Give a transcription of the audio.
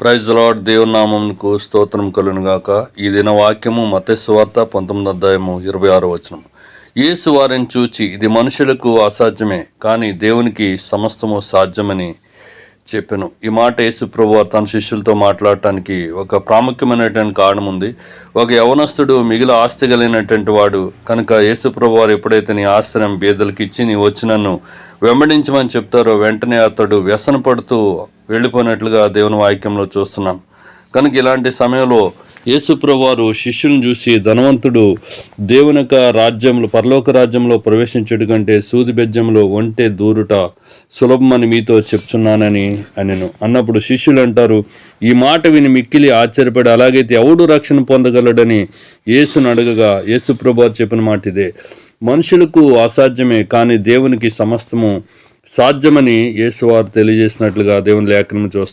Praise lord. దేవుని నామమునకు స్తోత్రం కలుగును గాక. ఈ దిన వాక్యము మత్తయి సువార్త 19:26. యేసు వారిని చూచి, ఇది మనుషులకు అసాధ్యమే, కానీ దేవునికి సమస్తము సాధ్యమని చెప్పెను. ఈ మాట యేసు ప్రభువు తన శిష్యులతో మాట్లాడటానికి ఒక ప్రాముఖ్యమైనటువంటి కారణం ఉంది. ఒక యవనస్తుడు మిగిలిన ఆస్తి కలిగినటువంటి వాడు కనుక యేసు ప్రభువు వారు ఎప్పుడైతే నీ ఆశ్రయం బీదలకి ఇచ్చి నీ వచ్చి నన్ను వెంబడించమని చెప్తారో వెంటనే అతడు వ్యసన పడుతూ వెళ్ళిపోయినట్లుగా దేవుని వాక్యంలో చూస్తున్నాం. కనుక ఇలాంటి సమయంలో యేసు ప్రభువారు శిష్యులను చూసి, ధనవంతుడు దేవుని యొక్క రాజ్యంలో, పరలోక రాజ్యంలో ప్రవేశించుట కంటే సూది బెజ్జంలో ఒంటె దూరుట సులభమని మీతో చెప్తున్నానని అన్నప్పుడు శిష్యులు అంటారు, ఈ మాట విని మిక్కిలి ఆశ్చర్యపడి, అలాగైతే ఎవడు రక్షణ పొందగలడని యేసును అడగగా యేసు ప్రభువారు చెప్పిన మాట ఇదే. మనుషులకు అసాధ్యమే, కానీ దేవునికి సమస్తము సాధ్యమని యేసువారు తెలియజేసినట్లుగా దేవుని లేఖనం చూస్తాం.